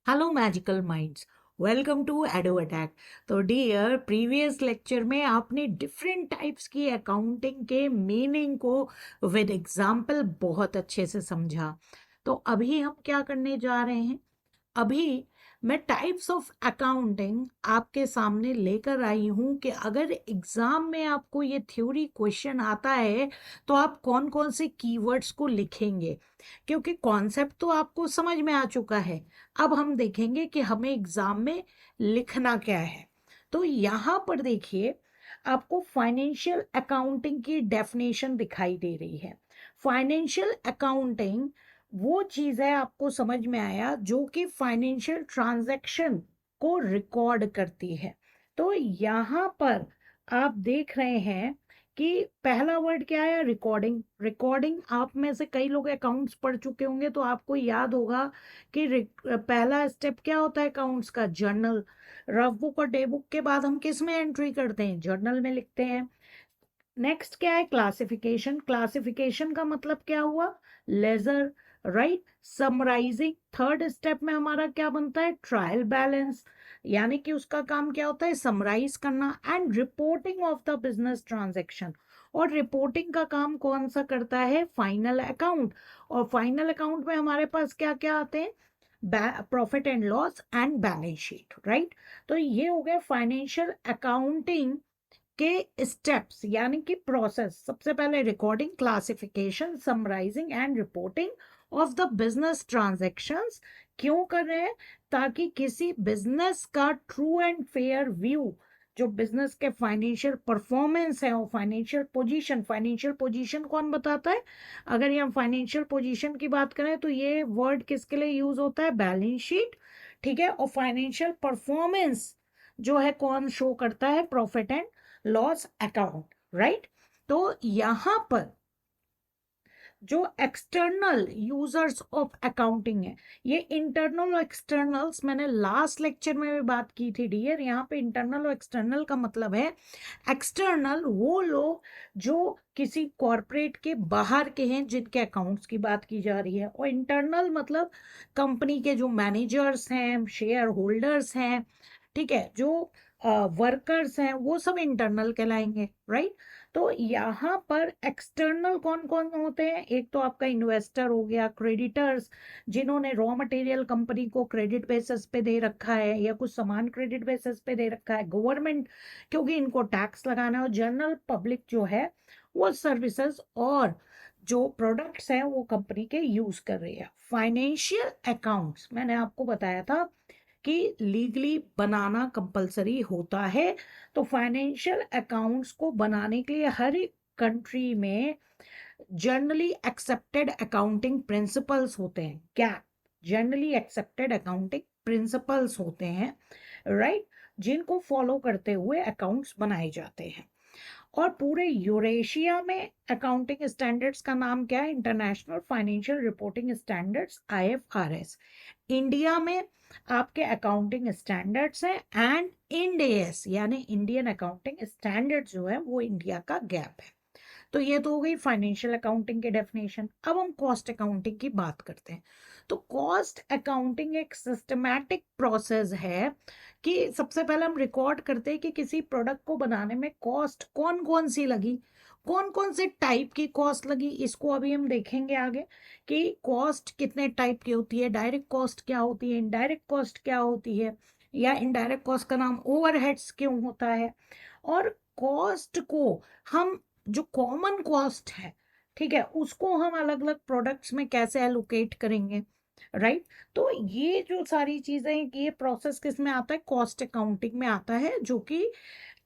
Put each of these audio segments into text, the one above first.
Hello magical minds, welcome to एडो attack. तो dear, previous lecture में आपने डिफरेंट टाइप्स की अकाउंटिंग के मीनिंग को विद एग्जांपल बहुत अच्छे से समझा। तो अभी हम क्या करने जा रहे हैं? अभी मैं टाइप्स ऑफ अकाउंटिंग आपके सामने लेकर आई हूं कि अगर एग्जाम में आपको ये थ्योरी क्वेश्चन आता है तो आप कौन कौन से कीवर्ड्स को लिखेंगे, क्योंकि कॉन्सेप्ट तो आपको समझ में आ चुका है। अब हम देखेंगे कि हमें एग्जाम में लिखना क्या है। तो यहाँ पर देखिए, आपको फाइनेंशियल अकाउंटिंग की डेफिनेशन दिखाई दे रही है। फाइनेंशियल अकाउंटिंग वो चीज है, आपको समझ में आया, जो कि फाइनेंशियल ट्रांजैक्शन को रिकॉर्ड करती है। तो यहाँ पर आप देख रहे हैं कि पहला वर्ड क्या है? रिकॉर्डिंग। रिकॉर्डिंग, आप में से कई लोग अकाउंट्स पढ़ चुके होंगे तो आपको याद होगा कि पहला स्टेप क्या होता है अकाउंट्स का? जर्नल। रफ बुक और डे बुक के बाद हम किस में एंट्री करते हैं? जर्नल में लिखते हैं। नेक्स्ट क्या है? क्लासिफिकेशन। क्लासिफिकेशन का मतलब क्या हुआ? Ledger, right. Summarising, third step में हमारा क्या बनता है? ट्रायल बैलेंस, यानी कि उसका काम क्या होता है? समराइज करना। And reporting of the business transaction. और रिपोर्टिंग का काम कौन सा करता है? Final account. और फाइनल अकाउंट में हमारे पास क्या क्या आते हैं? Profit and loss and balance sheet, right. तो ये हो गया फाइनेंशियल अकाउंटिंग के स्टेप्स, यानी कि प्रोसेस। सबसे पहले recording, classification, summarising and reporting of the business transactions. क्यों कर रहे हैं? ताकि किसी बिजनेस का ट्रू एंड फेयर व्यू, जो बिजनेस के फाइनेंशियल परफॉर्मेंस है और फाइनेंशियल पोजीशन। फाइनेंशियल पोजीशन कौन बताता है? अगर ये हम फाइनेंशियल पोजीशन की बात करें तो ये वर्ड किसके लिए यूज होता है? बैलेंस शीट, ठीक है। और फाइनेंशियल परफॉर्मेंस जो है कौन शो करता है? Profit and loss account, right. तो यहां पर जो एक्सटर्नल यूजर्स ऑफ अकाउंटिंग है, ये इंटरनल और एक्सटर्नल्स मैंने लास्ट लेक्चर में भी बात की थी डियर। यहाँ पे इंटरनल और एक्सटर्नल का मतलब है, एक्सटर्नल वो लोग जो किसी कॉरपोरेट के बाहर के हैं, जिनके अकाउंट्स की बात की जा रही है। और इंटरनल मतलब कंपनी के जो मैनेजर्स हैं, शेयर होल्डर्स हैं, ठीक है, जो वर्कर्स हैं, वो सब इंटरनल कहलाएंगे, राइट। तो यहाँ पर एक्सटर्नल कौन कौन होते हैं? एक तो आपका इन्वेस्टर हो गया, क्रेडिटर्स, जिन्होंने रॉ मटेरियल कंपनी को क्रेडिट बेसिस पे दे रखा है या कुछ सामान क्रेडिट बेसिस पे दे रखा है। गवर्नमेंट, क्योंकि इनको टैक्स लगाना है। और जनरल पब्लिक जो है वो सर्विसेज और जो प्रोडक्ट्स हैं वो कंपनी के यूज कर रही है। फाइनेंशियल अकाउंट्स मैंने आपको बताया था कि लीगली बनाना कंपलसरी होता है। तो फाइनेंशियल अकाउंट्स को बनाने के लिए हर एक कंट्री में जनरली एक्सेप्टेड अकाउंटिंग प्रिंसिपल्स होते हैं। क्या? जनरली एक्सेप्टेड अकाउंटिंग प्रिंसिपल्स होते हैं, राइट, जिनको फॉलो करते हुए अकाउंट्स बनाए जाते हैं। और पूरे यूरेशिया में अकाउंटिंग स्टैंडर्ड्स का नाम क्या है? International financial reporting standards, IFRS। India में आपके अकाउंटिंग स्टैंडर्ड्स हैं एंड इंड यानी इंडियन अकाउंटिंग स्टैंडर्ड जो है वो इंडिया का गैप है। तो ये तो हो गई फाइनेंशियल अकाउंटिंग की डेफिनेशन। अब हम कॉस्ट अकाउंटिंग की बात करते हैं। तो कॉस्ट अकाउंटिंग एक सिस्टमैटिक प्रोसेस है कि सबसे पहले हम रिकॉर्ड करते हैं कि किसी प्रोडक्ट को बनाने में कॉस्ट कौन कौन सी लगी, कौन कौन से टाइप की कॉस्ट लगी। इसको अभी हम देखेंगे आगे कि कॉस्ट कितने टाइप की होती है, डायरेक्ट कॉस्ट क्या होती है, इनडायरेक्ट कॉस्ट क्या होती है, या इनडायरेक्ट कॉस्ट का नाम ओवरहेड्स क्यों होता है। और कॉस्ट को हम, जो कॉमन कॉस्ट है, ठीक है, उसको हम अलग अलग प्रोडक्ट्स में कैसे एलोकेट करेंगे, राइट। तो ये जो सारी चीजें, ये प्रोसेस किस में आता है? कॉस्ट अकाउंटिंग में आता है, जो कि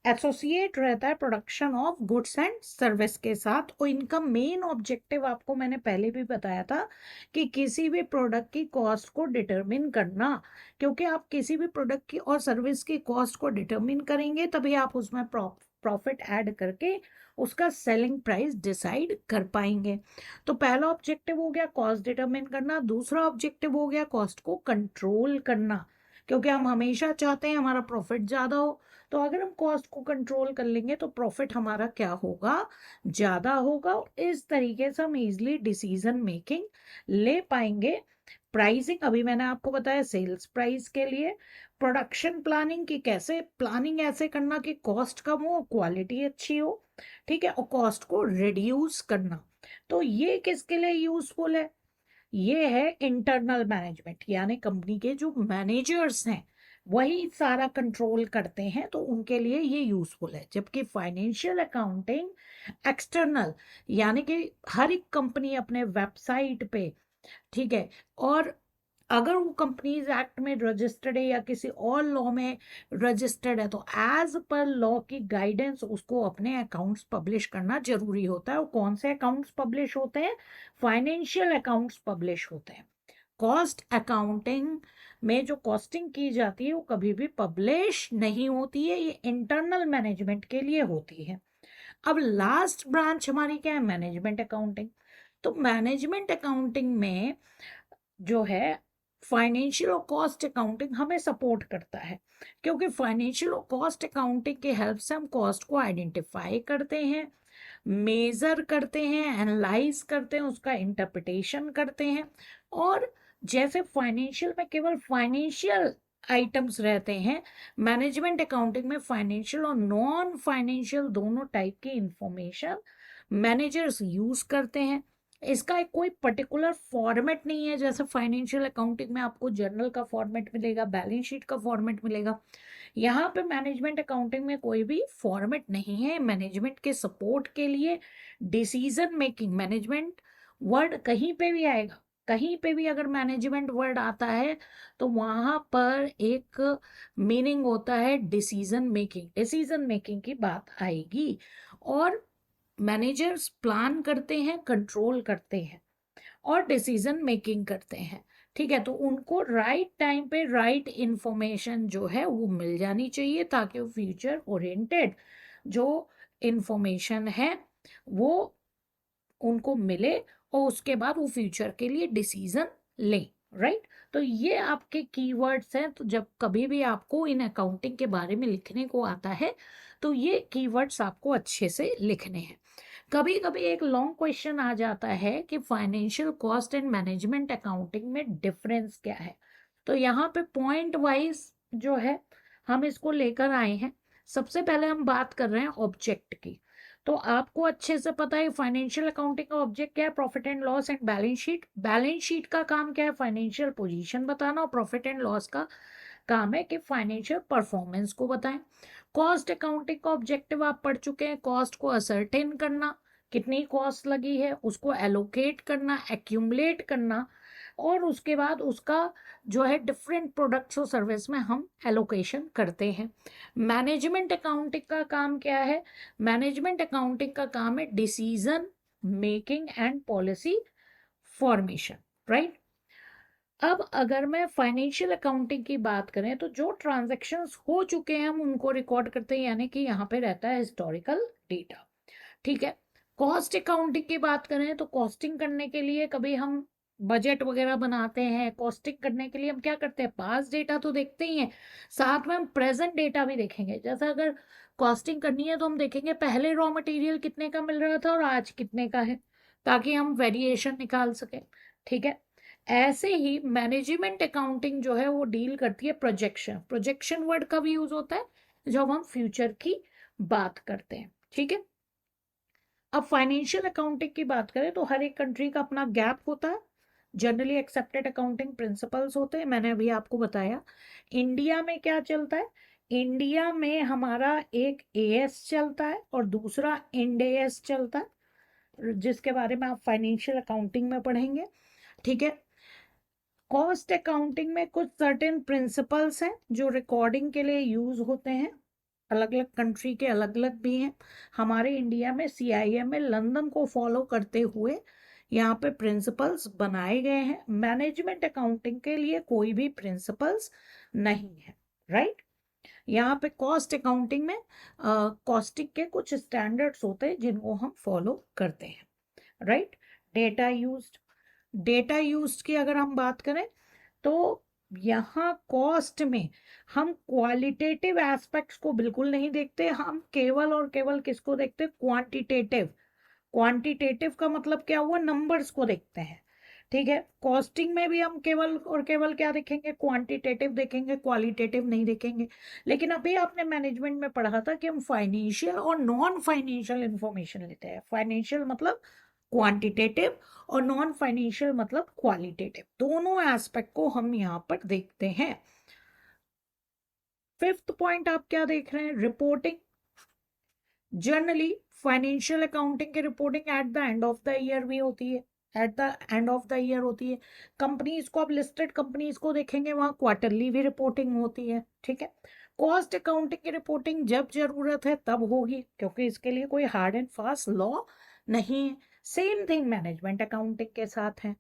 एसोसिएट रहता है production of goods and service के साथ। और इनका मेन ऑब्जेक्टिव आपको मैंने पहले भी बताया था कि किसी भी प्रोडक्ट की कॉस्ट को डिटरमिन करना, क्योंकि आप किसी भी प्रोडक्ट की और सर्विस की कॉस्ट को डिटरमिन करेंगे तभी आप उसमें प्रॉफिट ऐड करके उसका सेलिंग प्राइस डिसाइड कर पाएंगे। तो पहला ऑब्जेक्टिव हो गया कॉस्ट डिटरमिन करना। दूसरा ऑब्जेक्टिव हो गया कॉस्ट को कंट्रोल करना, क्योंकि हम हमेशा चाहते हैं हमारा प्रॉफिट ज्यादा हो। तो अगर हम कॉस्ट को कंट्रोल कर लेंगे तो प्रॉफिट हमारा क्या होगा? ज्यादा होगा। इस तरीके से हम इजिली डिसीजन मेकिंग ले पाएंगे प्राइसिंग अभी मैंने आपको बताया सेल्स प्राइस के लिए, प्रोडक्शन प्लानिंग की कैसे प्लानिंग ऐसे करना कि कॉस्ट कम हो, क्वालिटी अच्छी हो, ठीक है, और कॉस्ट को रिड्यूस करना। तो ये किसके लिए यूजफुल है? ये है इंटरनल मैनेजमेंट, यानी कंपनी के जो मैनेजर्स हैं वही सारा कंट्रोल करते हैं, तो उनके लिए ये यूजफुल है। जबकि फाइनेंशियल अकाउंटिंग एक्सटर्नल, यानी कि हर एक कंपनी अपने वेबसाइट पे, ठीक है, और अगर वो कंपनीज एक्ट में रजिस्टर्ड है या किसी और लॉ में रजिस्टर्ड है, तो एज पर लॉ की गाइडेंस उसको अपने अकाउंट्स पब्लिश करना जरूरी होता है। और कौन से अकाउंट्स पब्लिश होते हैं? फाइनेंशियल अकाउंट्स पब्लिश होते हैं। कॉस्ट अकाउंटिंग में जो कॉस्टिंग की जाती है वो कभी भी पब्लिश नहीं होती है, ये इंटरनल मैनेजमेंट के लिए होती है। अब लास्ट ब्रांच हमारी क्या है? Management accounting. तो मैनेजमेंट अकाउंटिंग में जो है फाइनेंशियल और कॉस्ट अकाउंटिंग हमें सपोर्ट करता है, क्योंकि फाइनेंशियल और कॉस्ट अकाउंटिंग की हेल्प से हम कॉस्ट को आइडेंटिफाई करते हैं, मेजर करते हैं, एनालाइज करते हैं, उसका इंटरप्रिटेशन करते हैं। और जैसे फाइनेंशियल में केवल फाइनेंशियल आइटम्स रहते हैं, मैनेजमेंट अकाउंटिंग में फाइनेंशियल और नॉन फाइनेंशियल दोनों टाइप की इंफॉर्मेशन मैनेजर्स यूज करते हैं। इसका एक कोई पर्टिकुलर फॉर्मेट नहीं है, जैसे फाइनेंशियल अकाउंटिंग में आपको जर्नल का फॉर्मेट मिलेगा, बैलेंस शीट का फॉर्मेट मिलेगा, यहाँ पे मैनेजमेंट अकाउंटिंग में कोई भी फॉर्मेट नहीं है। मैनेजमेंट के सपोर्ट के लिए डिसीजन मेकिंग, मैनेजमेंट वर्ड कहीं पे भी आएगा, कहीं पे भी अगर मैनेजमेंट वर्ड आता है तो वहां पर एक मीनिंग होता है डिसीजन मेकिंग, डिसीजन मेकिंग की बात आएगी। और मैनेजर्स प्लान करते हैं, कंट्रोल करते हैं और डिसीजन मेकिंग करते हैं, ठीक है, तो उनको राइट टाइम पे राइट इंफॉर्मेशन जो है वो मिल जानी चाहिए, ताकि वो फ्यूचर ओरिएंटेड जो इंफॉर्मेशन है वो उनको मिले और उसके बाद वो फ्यूचर के लिए डिसीजन लें। राइट, तो ये आपके कीवर्ड्स हैं। तो जब कभी भी आपको इन अकाउंटिंग के बारे में लिखने को आता है तो ये कीवर्ड्स आपको अच्छे से लिखने हैं। कभी कभी एक लॉन्ग क्वेश्चन आ जाता है कि financial cost and management accounting में डिफरेंस क्या है। तो यहाँ पे पॉइंट वाइज जो है हम इसको लेकर आए हैं। सबसे पहले हम बात कर रहे हैं ऑब्जेक्ट की। तो आपको अच्छे से पता है फाइनेंशियल अकाउंटिंग का ऑब्जेक्ट क्या है? Profit and loss and balance sheet. Balance sheet का काम क्या है? फाइनेंशियल पोजीशन बताना। और प्रॉफिट एंड लॉस का काम है कि फाइनेंशियल परफॉर्मेंस को बताएं। कॉस्ट अकाउंटिंग का ऑब्जेक्टिव आप पढ़ चुके हैं, कॉस्ट को असरटेन करना, कितनी कॉस्ट लगी है उसको एलोकेट करना, एक्यूमुलेट करना, और उसके बाद उसका जो है डिफरेंट प्रोडक्ट्स और सर्विस में हम एलोकेशन करते हैं। मैनेजमेंट अकाउंटिंग का काम क्या है? मैनेजमेंट अकाउंटिंग का काम है decision making and policy formation. Right, अब अगर मैं फाइनेंशियल अकाउंटिंग की बात करें तो जो ट्रांजैक्शंस हो चुके हैं हम उनको रिकॉर्ड करते हैं, यानी कि यहाँ पे रहता है हिस्टोरिकल डेटा। ठीक है, कॉस्ट अकाउंटिंग की बात करें तो कॉस्टिंग करने के लिए कभी हम बजट वगैरह बनाते हैं, कॉस्टिंग करने के लिए हम क्या करते हैं? पास्ट डेटा तो देखते ही हैं, साथ में हम प्रेजेंट डेटा भी देखेंगे। जैसा अगर कॉस्टिंग करनी है तो हम देखेंगे पहले रॉ मटेरियल कितने का मिल रहा था और आज कितने का है, ताकि हम वेरिएशन निकाल सकें। ठीक है, ऐसे ही मैनेजमेंट अकाउंटिंग जो है वो डील करती है प्रोजेक्शन। प्रोजेक्शन वर्ड का भी यूज होता है जब हम फ्यूचर की बात करते हैं। ठीक है, अब फाइनेंशियल अकाउंटिंग की बात करें तो हर एक कंट्री का अपना गैप होता है, जनरली एक्सेप्टेड अकाउंटिंग प्रिंसिपल्स होते हैं। मैंने अभी आपको बताया इंडिया में क्या चलता है। इंडिया में हमारा एक एएस चलता है और दूसरा इंड एएस चलता है, जिसके बारे में आप फाइनेंशियल अकाउंटिंग में पढ़ेंगे। ठीक है, कॉस्ट अकाउंटिंग में कुछ सर्टेन प्रिंसिपल्स हैं जो रिकॉर्डिंग के लिए यूज होते हैं, अलग अलग कंट्री के अलग अलग भी हैं। हमारे इंडिया में सीआईएमए लंदन को फॉलो करते हुए यहाँ पे प्रिंसिपल्स बनाए गए हैं। मैनेजमेंट अकाउंटिंग के लिए कोई भी प्रिंसिपल्स नहीं है। राइट, यहाँ पे कॉस्ट अकाउंटिंग में कॉस्टिंग के कुछ स्टैंडर्ड्स होते हैं जिनको हम फॉलो करते हैं। Right, data used, data used की अगर हम बात करें तो यहाँ कॉस्ट में हम क्वालिटेटिव एस्पेक्ट्स को बिल्कुल नहीं देखते, हम केवल और केवल किसको देखते हैं? क्वांटिटेटिव। क्वांटिटेटिव का मतलब क्या हुआ? नंबर्स को देखते हैं। ठीक है। कॉस्टिंग में भी हम केवल और केवल क्या देखेंगे, क्वांटिटेटिव देखेंगे, क्वालिटेटिव नहीं देखेंगे। लेकिन अभी आपने मैनेजमेंट में पढ़ा था कि हम फाइनेंशियल और नॉन फाइनेंशियल इंफॉर्मेशन लेते हैं। फाइनेंशियल मतलब क्वांटिटेटिव और नॉन फाइनेंशियल मतलब क्वालिटेटिव, दोनों एस्पेक्ट को हम यहाँ पर देखते हैं। फिफ्थ पॉइंट आप क्या देख रहे हैं, रिपोर्टिंग। जनरली फाइनेंशियल अकाउंटिंग की reporting at the end of the year भी होती है, at the end of the year होती है। कंपनीज को, आप लिस्टेड कंपनीज को देखेंगे वहां क्वार्टरली भी रिपोर्टिंग होती है, ठीक है। कॉस्ट अकाउंटिंग की रिपोर्टिंग जब जरूरत है तब होगी, क्योंकि इसके लिए कोई हार्ड एंड फास्ट लॉ नहीं है। सेम थिंग मैनेजमेंट अकाउंटिंग के साथ है।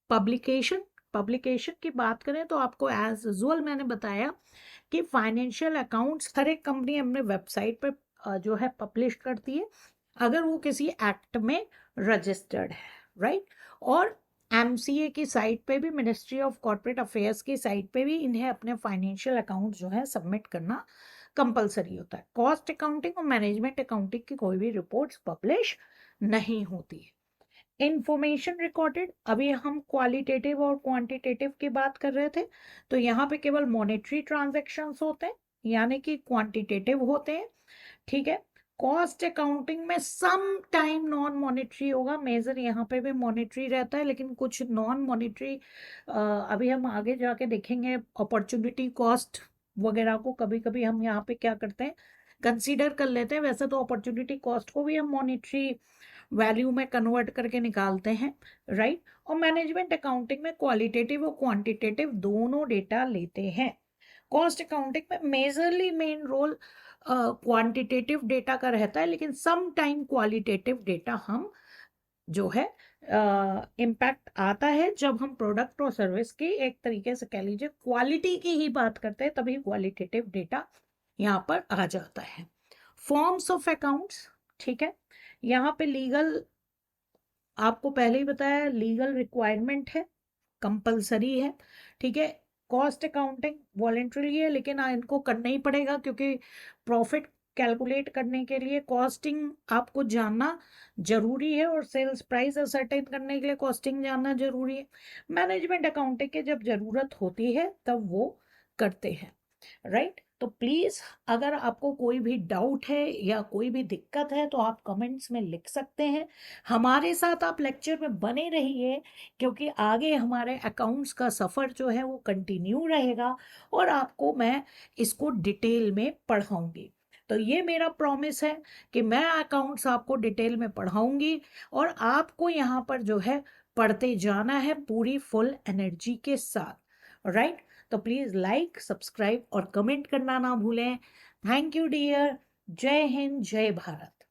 पब्लिकेशन, पब्लिकेशन की बात करें तो आपको एज यूजुअल मैंने बताया कि फाइनेंशियल अकाउंट्स हर एक कंपनी अपने वेबसाइट पर जो है पब्लिश करती है, अगर वो किसी एक्ट में रजिस्टर्ड है, राइट। और एमसीए की साइट पे भी, मिनिस्ट्री ऑफ कॉर्पोरेट अफेयर्स की साइट पे भी इन्हें अपने फाइनेंशियल अकाउंट जो है सबमिट करना कंपलसरी होता है। कॉस्ट अकाउंटिंग और मैनेजमेंट अकाउंटिंग की कोई भी रिपोर्ट्स पब्लिश नहीं होती है। इंफॉर्मेशन रिकॉर्डेड, अभी हम क्वालिटेटिव और क्वांटिटेटिव की बात कर रहे थे, तो यहाँ पे केवल मॉनेटरी ट्रांजैक्शंस होते हैं, यानी कि क्वांटिटेटिव होते हैं, ठीक है। कॉस्ट अकाउंटिंग में सम टाइम नॉन मॉनेटरी होगा, मेजर यहाँ पे भी मॉनेटरी रहता है, लेकिन कुछ नॉन मॉनेटरी अभी हम आगे जाके देखेंगे। अपॉर्चुनिटी कॉस्ट वगैरह को कभी कभी हम यहाँ पे क्या करते हैं, कंसीडर कर लेते हैं। वैसे तो अपॉर्चुनिटी कॉस्ट को भी हम मॉनेटरी वैल्यू में कन्वर्ट करके निकालते हैं, राइट। और मैनेजमेंट अकाउंटिंग में क्वालिटेटिव और क्वांटिटेटिव दोनों डेटा लेते हैं। कॉस्ट अकाउंटिंग में majorly main role quantitative data का रहता है, लेकिन सम टाइम क्वालिटेटिव डेटा हम जो है इम्पैक्ट आता है जब हम प्रोडक्ट और सर्विस की, एक तरीके से कह लीजिए क्वालिटी की ही बात करते हैं, तभी क्वालिटेटिव डेटा यहाँ पर आ जाता है। फॉर्म्स ऑफ अकाउंट्स, ठीक है। यहाँ पे लीगल, आपको पहले ही बताया, लीगल रिक्वायरमेंट है, कंपलसरी है, ठीक है। कॉस्ट अकाउंटिंग वॉलेंट्री है, लेकिन इनको करना ही पड़ेगा, क्योंकि प्रॉफिट कैलकुलेट करने के लिए कॉस्टिंग आपको जानना जरूरी है, और सेल्स प्राइस असर्टेन करने के लिए कॉस्टिंग जानना जरूरी है। मैनेजमेंट अकाउंटिंग की जब जरूरत होती है तब वो करते हैं, राइट। तो प्लीज, अगर आपको कोई भी डाउट है या कोई भी दिक्कत है तो आप कमेंट्स में लिख सकते हैं। हमारे साथ आप लेक्चर में बने रहिए, क्योंकि आगे हमारे अकाउंट्स का सफ़र जो है वो कंटिन्यू रहेगा, और आपको मैं इसको डिटेल में पढ़ाऊंगी। तो ये मेरा प्रॉमिस है कि मैं अकाउंट्स आपको डिटेल में पढ़ाऊंगी, और आपको यहाँ पर जो है पढ़ते जाना है पूरी फुल एनर्जी के साथ, राइट। तो प्लीज़ लाइक, सब्सक्राइब और कमेंट करना ना भूलें। Thank you dear. जय हिंद, जय भारत।